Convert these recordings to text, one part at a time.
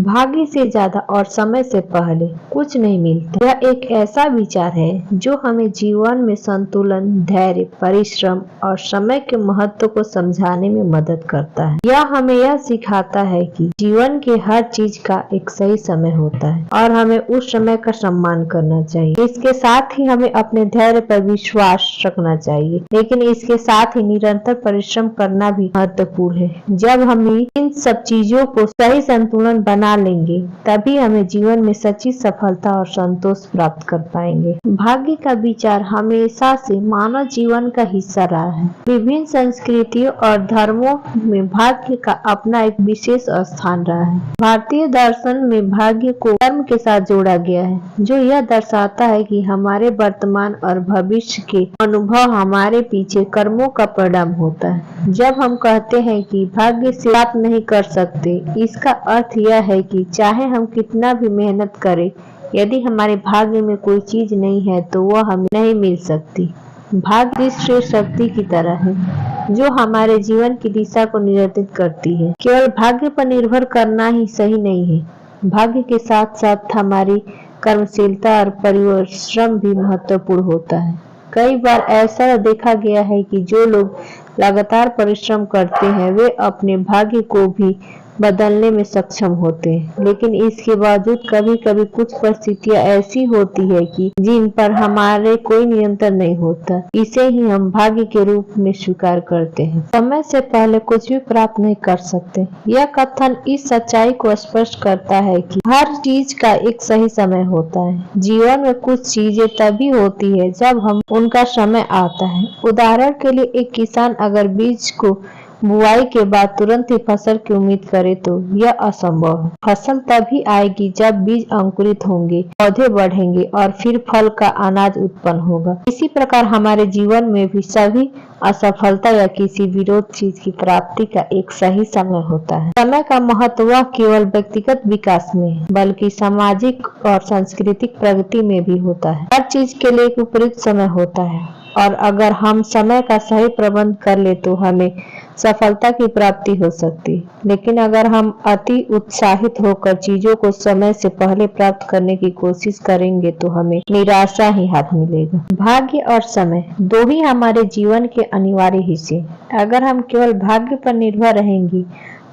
भाग्य से ज्यादा और समय से पहले कुछ नहीं मिलता। यह एक ऐसा विचार है जो हमें जीवन में संतुलन, धैर्य, परिश्रम और समय के महत्व को समझाने में मदद करता है। यह हमें यह सिखाता है कि जीवन के हर चीज का एक सही समय होता है और हमें उस समय का सम्मान करना चाहिए। इसके साथ ही हमें अपने धैर्य पर विश्वास रखना चाहिए, लेकिन इसके साथ ही निरंतर परिश्रम करना भी महत्वपूर्ण है। जब हम इन सब चीजों को सही संतुलन बना लेंगे तभी हमें जीवन में सच्ची सफलता और संतोष प्राप्त कर पाएंगे। भाग्य का विचार हमेशा से मानव जीवन का हिस्सा रहा है। विभिन्न संस्कृतियों और धर्मों में भाग्य का अपना एक विशेष स्थान रहा है। भारतीय दर्शन में भाग्य को कर्म के साथ जोड़ा गया है, जो यह दर्शाता है कि हमारे वर्तमान और भविष्य के अनुभव हमारे पीछे कर्मों का परिणाम होता है। जब हम कहते हैं कि भाग्य से प्राप्त नहीं कर सकते, इसका अर्थ यह है कि चाहे हम कितना भी मेहनत करें, यदि हमारे भाग्य में कोई चीज नहीं है तो वह हमें नहीं मिल सकती। भाग्य श्रेष्ठ शक्ति की तरह है जो हमारे जीवन की दिशा को नियंत्रित करती है। केवल भाग्य पर निर्भर करना ही सही नहीं है, भाग्य के साथ साथ हमारी कर्मशीलता और परिश्रम भी महत्वपूर्ण होता है। कई बार ऐसा देखा गया है कि जो लोग लगातार परिश्रम करते हैं वे अपने भाग्य को भी बदलने में सक्षम होते हैं, लेकिन इसके बावजूद कभी कभी कुछ परिस्थितियां ऐसी होती है कि जिन पर हमारे कोई नियंत्रण नहीं होता। इसे ही हम भाग्य के रूप में स्वीकार करते हैं। समय से पहले कुछ भी प्राप्त नहीं कर सकते। यह कथन इस सच्चाई को स्पष्ट करता है कि हर चीज का एक सही समय होता है। जीवन में कुछ चीजें तभी होती है जब हम उनका समय आता है। उदाहरण के लिए एक किसान अगर बीज को बुआई के बाद तुरंत ही फसल की उम्मीद करे तो यह असंभव है। फसल तभी आएगी जब बीज अंकुरित होंगे, पौधे बढ़ेंगे और फिर फल का अनाज उत्पन्न होगा। इसी प्रकार हमारे जीवन में भी सभी असफलता या किसी विरोध चीज की प्राप्ति का एक सही समय होता है। समय का महत्व केवल व्यक्तिगत विकास में है, बल्कि सामाजिक और सांस्कृतिक प्रगति में भी होता है। हर चीज के लिए एक उपयुक्त समय होता है और अगर हम समय का सही प्रबंध कर ले तो हमें सफलता की प्राप्ति हो सकती है। लेकिन अगर हम अति उत्साहित होकर चीजों को समय से पहले प्राप्त करने की कोशिश करेंगे तो हमें निराशा ही हाथ मिलेगा। भाग्य और समय दो ही हमारे जीवन के अनिवार्य हिस्से। अगर हम केवल भाग्य पर निर्भर रहेंगे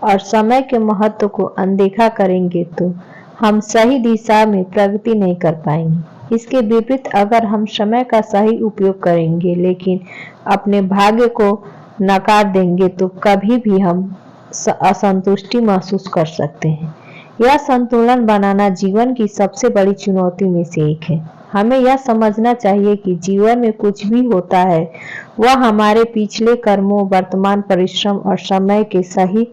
और समय के महत्व को अनदेखा करेंगे तो हम सही दिशा में प्रगति नहीं कर पाएंगे। इसके विपरीत अगर हम समय का सही उपयोग करेंगे लेकिन अपने भाग्य को नकार देंगे तो कभी भी हम असंतुष्टि महसूस कर सकते हैं। यह संतुलन बनाना जीवन की सबसे बड़ी चुनौती में से एक है। हमें यह समझना चाहिए कि जीवन में कुछ भी होता है वह हमारे पिछले कर्मों, वर्तमान परिश्रम और समय के सही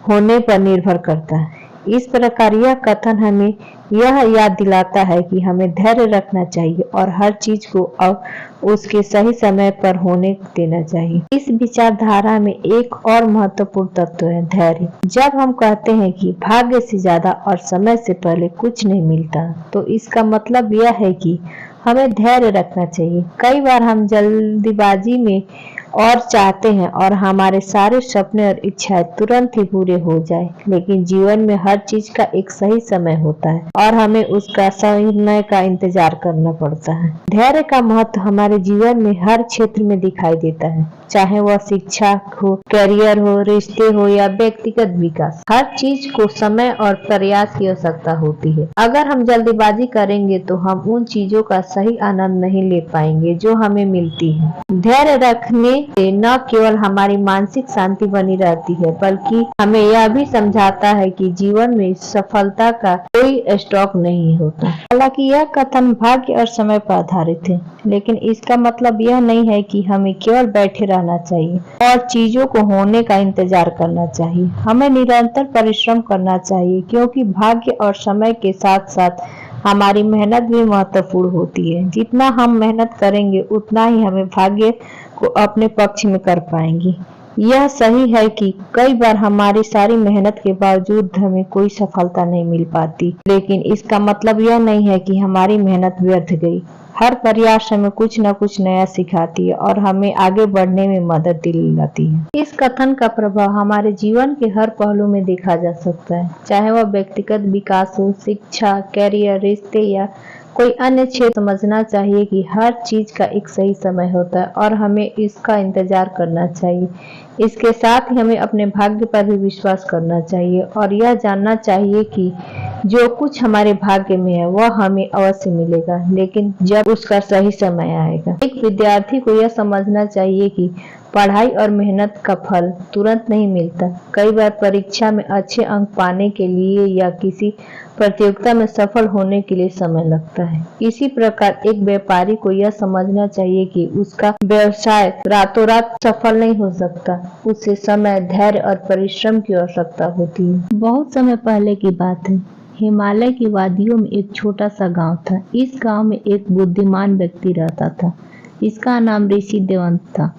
होने पर निर्भर करता है। इस प्रकार यह कथन हमें यह याद दिलाता है कि हमें धैर्य रखना चाहिए और हर चीज को अब उसके सही समय पर होने देना चाहिए। इस विचारधारा में एक और महत्वपूर्ण तत्व है धैर्य। जब हम कहते हैं कि भाग्य से ज्यादा और समय से पहले कुछ नहीं मिलता, तो इसका मतलब यह है कि हमें धैर्य रखना चाहिए। कई बार हम जल्दीबाजी में और चाहते हैं और हमारे सारे सपने और इच्छाएं तुरंत ही पूरे हो जाए, लेकिन जीवन में हर चीज का एक सही समय होता है और हमें उसका समय का इंतजार करना पड़ता है। धैर्य का महत्व हमारे जीवन में हर क्षेत्र में दिखाई देता है, चाहे वह शिक्षा हो, करियर हो, रिश्ते हो या व्यक्तिगत विकास। हर चीज को समय और प्रयास की आवश्यकता होती है। अगर हम जल्दीबाजी करेंगे तो हम उन चीजों का सही आनंद नहीं ले पाएंगे जो हमें मिलती है। धैर्य रखने से न केवल हमारी मानसिक शांति बनी रहती है, बल्कि हमें यह भी समझाता है कि जीवन में सफलता का कोई स्टॉक नहीं होता। हालांकि यह कथन भाग्य और समय पर आधारित है, लेकिन इसका मतलब यह नहीं है कि हमें केवल बैठे रहना चाहिए और चीजों को होने का इंतजार करना चाहिए। हमें निरंतर परिश्रम करना चाहिए, क्योंकि भाग्य और समय के साथ साथ हमारी मेहनत भी महत्वपूर्ण होती है। जितना हम मेहनत करेंगे उतना ही हमें भाग्य को अपने पक्ष में कर पाएंगे। यह सही है कि कई बार हमारी सारी मेहनत के बावजूद हमें कोई सफलता नहीं मिल पाती, लेकिन इसका मतलब यह नहीं है कि हमारी मेहनत व्यर्थ गई। हर प्रयास हमें कुछ न कुछ नया सिखाती है और हमें आगे बढ़ने में मदद दिलाती है। इस कथन का प्रभाव हमारे जीवन के हर पहलू में देखा जा सकता है, चाहे वह व्यक्तिगत विकास हो, शिक्षा, कैरियर, रिश्ते या कोई अन्य क्षेत्र। समझना चाहिए कि हर चीज का एक सही समय होता है और हमें इसका इंतजार करना चाहिए। इसके साथ ही हमें अपने भाग्य पर भी विश्वास करना चाहिए और यह जानना चाहिए कि जो कुछ हमारे भाग्य में है वह हमें अवश्य मिलेगा, लेकिन जब उसका सही समय आएगा। एक विद्यार्थी को यह समझना चाहिए कि पढ़ाई और मेहनत का फल तुरंत नहीं मिलता। कई बार परीक्षा में अच्छे अंक पाने के लिए या किसी प्रतियोगिता में सफल होने के लिए समय लगता है। इसी प्रकार एक व्यापारी को यह समझना चाहिए कि उसका व्यवसाय रातों रात सफल नहीं हो सकता। उसे समय, धैर्य और परिश्रम की आवश्यकता होती है। बहुत समय पहले की बात है, हिमालय की वादियों में एक छोटा सा गांव था। इस गांव में एक बुद्धिमान व्यक्ति रहता था। इसका नाम ऋषि देवंत था।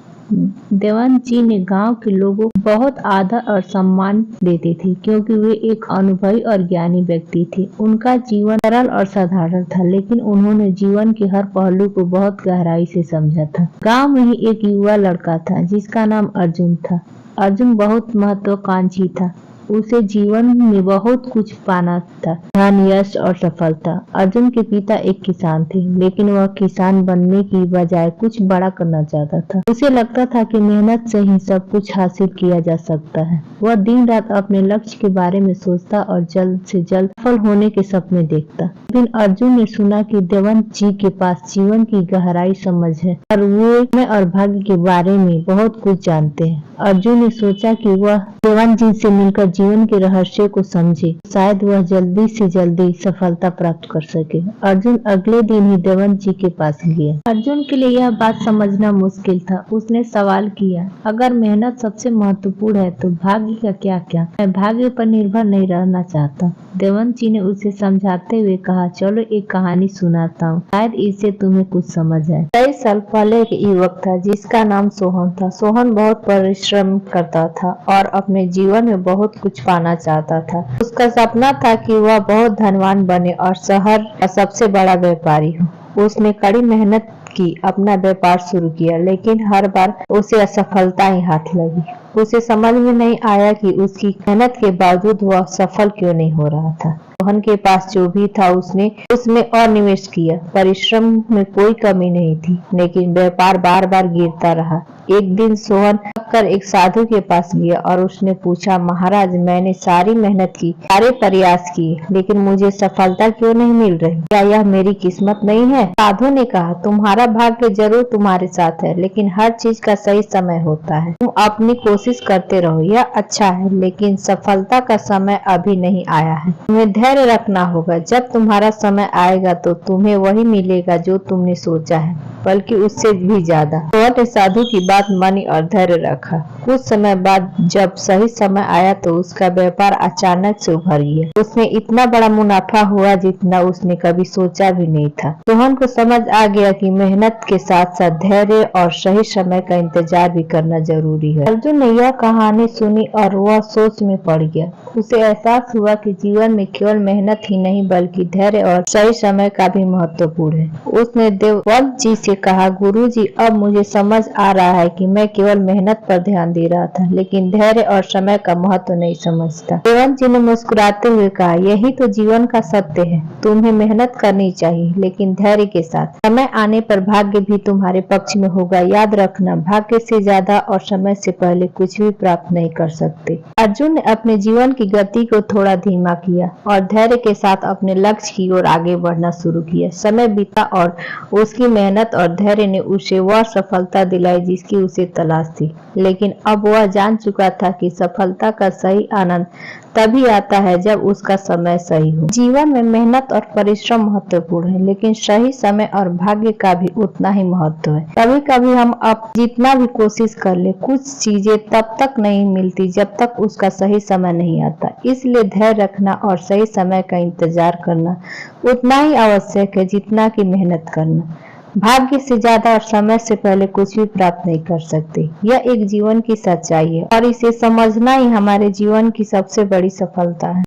देवंत जी ने गांव के लोगों को बहुत आदर और सम्मान देते थे, क्योंकि वे एक अनुभवी और ज्ञानी व्यक्ति थे। उनका जीवन सरल और साधारण था, लेकिन उन्होंने जीवन के हर पहलू को बहुत गहराई से समझा था। गांव में ही एक युवा लड़का था जिसका नाम अर्जुन था। अर्जुन बहुत महत्वाकांक्षी था। उसे जीवन में बहुत कुछ पाना था, धन, यश और सफलता। अर्जुन के पिता एक किसान थे, लेकिन वह किसान बनने की बजाय कुछ बड़ा करना चाहता था। उसे लगता था कि मेहनत से ही सब कुछ हासिल किया जा सकता है। वह दिन रात अपने लक्ष्य के बारे में सोचता और जल्द से जल्द सफल होने के सपने देखता। लेकिन अर्जुन ने सुना कि देवंत जी के पास जीवन की गहराई समझ है और वो समय और भाग्य के बारे में बहुत कुछ जानते हैं। अर्जुन ने सोचा कि वह देवंत जी से मिलकर जीवन के रहस्य को समझे, शायद वह जल्दी से जल्दी सफलता प्राप्त कर सके। अर्जुन अगले दिन ही देवंत जी के पास गया। अर्जुन के लिए यह बात समझना मुश्किल था। उसने सवाल किया, अगर मेहनत सबसे महत्वपूर्ण है तो भाग्य का क्या? मैं भाग्य पर निर्भर नहीं रहना चाहता। देवंत जी ने उसे समझाते हुए कहा, चलो एक कहानी सुनाता हूँ, शायद इससे तुम्हें कुछ समझ आए। कई साल पहले एक युवक था जिसका नाम सोहन था। सोहन बहुत परिश्रम करता था और अपने जीवन में बहुत कुछ पाना चाहता था। उसका सपना था कि वह बहुत धनवान बने और शहर का सबसे बड़ा व्यापारी हो। उसने कड़ी मेहनत की, अपना व्यापार शुरू किया, लेकिन हर बार उसे असफलता ही हाथ लगी। उसे समझ में नहीं आया कि उसकी मेहनत के बावजूद वह सफल क्यों नहीं हो रहा था। सोहन के पास जो भी था उसने उसमें और निवेश किया। परिश्रम में कोई कमी नहीं थी, लेकिन व्यापार बार बार गिरता रहा। एक दिन सोहन कर एक साधु के पास गया और उसने पूछा, महाराज, मैंने सारी मेहनत की, सारे प्रयास किए, लेकिन मुझे सफलता क्यों नहीं मिल रही? क्या यह मेरी किस्मत नहीं है? साधु ने कहा, तुम्हारा भाग्य जरूर तुम्हारे साथ है, लेकिन हर चीज का सही समय होता है। तुम अपनी कोशिश करते रहो, यह अच्छा है, लेकिन सफलता का समय अभी नहीं आया है। तुम्हें धैर्य रखना होगा। जब तुम्हारा समय आएगा तो तुम्हें वही मिलेगा जो तुमने सोचा है, बल्कि उससे भी ज्यादा। सोहन ने साधु की बात मानी और धैर्य रखा। कुछ समय बाद जब सही समय आया तो उसका व्यापार अचानक से उभर गया। उसमें इतना बड़ा मुनाफा हुआ जितना उसने कभी सोचा भी नहीं था। सोहन को समझ आ गया कि मेहनत के साथ साथ धैर्य और सही समय का इंतजार भी करना जरूरी है। अर्जुन ने यह कहानी सुनी और वह सोच में पड़ गया। उसे एहसास हुआ कि जीवन में केवल मेहनत ही नहीं बल्कि धैर्य और सही समय का भी महत्वपूर्ण है। उसने देवंत जी से कहा, गुरुजी, अब मुझे समझ आ रहा है कि मैं केवल मेहनत पर ध्यान दे रहा था, लेकिन धैर्य और समय का महत्व नहीं समझता। देवंत जी ने मुस्कुराते हुए कहा, यही तो जीवन का सत्य है। तुम्हें मेहनत करनी चाहिए, लेकिन धैर्य के साथ। समय आने पर भाग्य भी तुम्हारे पक्ष में होगा। याद रखना, भाग्य से ज्यादा और समय से पहले कुछ भी प्राप्त नहीं कर सकते। अर्जुन ने अपने जीवन की गति को थोड़ा धीमा किया और धैर्य के साथ अपने लक्ष्य की ओर आगे बढ़ना शुरू किया। समय बीता और उसकी मेहनत और धैर्य ने उसे वह सफलता दिलाई जिसकी उसे तलाश थी, लेकिन अब वह जान चुका था कि सफलता का सही आनंद तभी आता है जब उसका समय सही हो। जीवन में मेहनत और परिश्रम महत्वपूर्ण है, लेकिन सही समय और भाग्य का भी उतना ही महत्व है। कभी कभी हम अब जितना भी कोशिश कर ले, कुछ चीजें तब तक नहीं मिलती जब तक उसका सही समय नहीं आता। इसलिए धैर्य रखना और सही समय का इंतजार करना उतना ही आवश्यक है जितना कि मेहनत करना। भाग्य से ज्यादा और समय से पहले कुछ भी प्राप्त नहीं कर सकते। यह एक जीवन की सच्चाई है और इसे समझना ही हमारे जीवन की सबसे बड़ी सफलता है।